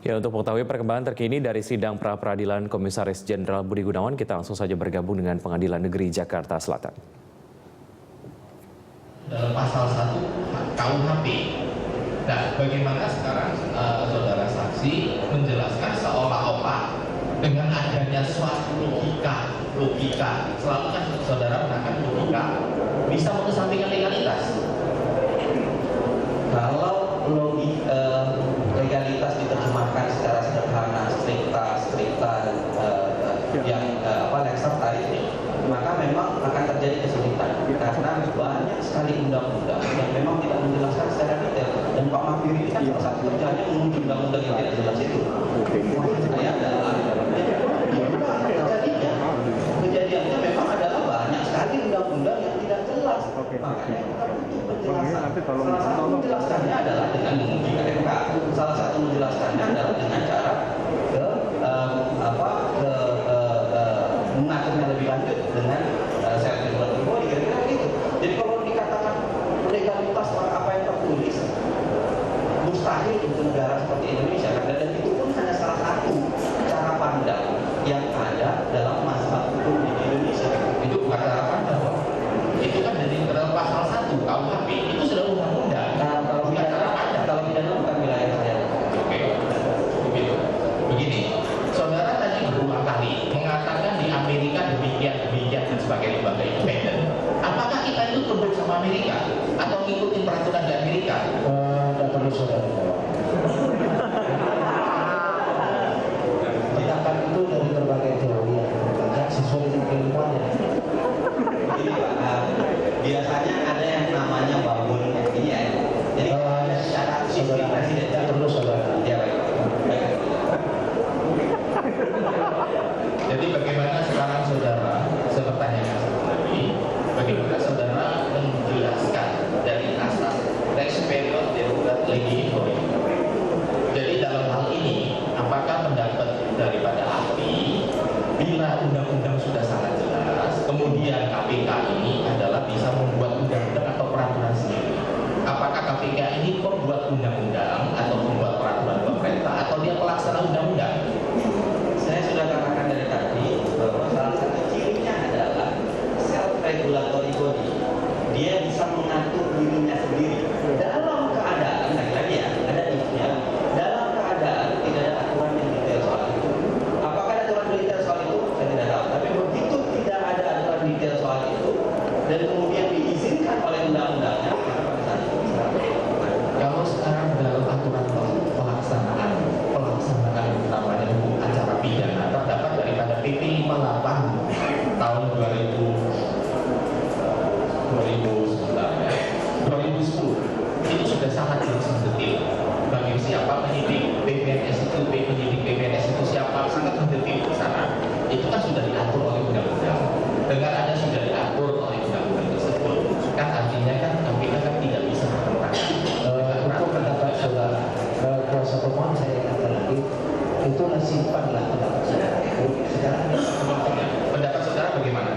Ya, untuk mengetahui perkembangan terkini dari sidang pra-peradilan Komisaris Jenderal Budi Gunawan, kita langsung saja bergabung dengan Pengadilan Negeri Jakarta Selatan. Dalam pasal 1 KUHP. Nah, bagaimana sekarang saudara saksi menjelaskan seolah-olah dengan adanya suatu logika, selalu kan saudara menggunakan logika, bisa mengesampingkan legalitas. Kalau legalitas diterjemahkan secara sederhana, strikta yang lexer tadi, maka memang akan terjadi kesulitan karena banyak sekali undang-undang yang memang tidak menjelaskan secara detail, dan Pak Mahfud ini kan salah satu kerjanya menguji undang-undang yang tidak jelas itu. Maksud saya adalah kejadiannya memang adalah banyak sekali undang-undang yang tidak jelas. Makanya kita butuh penjelasan. Salah satu menjelaskannya adalah dengan menguji KMK. Salah satu menjelaskannya adalah dengan cara mengaturnya lebih lanjut dengan self regulatory body, kira-kira gitu. Jadi kalau dikatakan legalitas apa yang tertulis mustahil untuk negara seperti Indonesia, dan itu pun hanya salah satu cara pandang yang ada dalam masalah hukum di Indonesia. Itu bukan cara pandang, itu kan dari dalam pasal 1 KUHP, itu sudah undang-undang. Nah, kalau pidana bukan wilayah saya. Oke, begitu. Begini, saudara tadi berulang kali mengatakan di Amerika demikian dan sebagai lembaga independen. Apakah kita itu tunduk sama Amerika atau ngikutin peraturan di Amerika? Tidak perlu saudara. Kita akan itu dari berbagai teori yang sesuai dengan keilmuannya. Ini Pak, biasanya ada yang namanya babul ini ya. Jadi secara sistem presiden tidak perlu saudara. Ya baik. Jadi bagaimana sekarang saudara, saya bertanyakan lagi, bagaimana saudara menjelaskan dari asas res period derogat legi ini? Jadi dalam hal ini, apakah pendapat daripada ahli, bila undang-undang sudah sangat jelas, kemudian KPK ini adalah bisa membuat undang-undang atau peraturan sendiri? Apakah KPK ini pembuat undang-undang atau membuat peraturan pemerintah, atau dia pelaksana undang-undang? Saya sudah katakan dari tadi bahwa salah satu cirinya adalah self regulatory body. Dia bisa mengatur dirinya sendiri dalam keadaan, lagi-lagi ya, ada if-nya, dalam keadaan tidak ada aturan yang detail soal itu. Apakah ada aturan detail soal itu? Saya tidak tahu. Tapi begitu tidak ada aturan detail soal itu dan kemudian diizinkan oleh undang-undangnya, maka pada saat itu Kalau sekarang dalam aturan pelaksanaan namanya hukum acara pidana terdapat daripada PP 58 tahun 2010 itu sudah sangat jelas mendetil bagi siapa penyidik PPNS itu, penyidik PPNS itu siapa, sangat mendetil ke sana. Itu kan sudah diatur oleh undang-undang. Dengan ada sudah diatur oleh undang-undang tersebut, kan artinya kan KPK kan tidak bisa bertentangan. untuk pendapat saudara, kuasa pemohon saya kata lagi, itu simpanlah pendapat saudara. Sekarang Pendapat saudara bagaimana?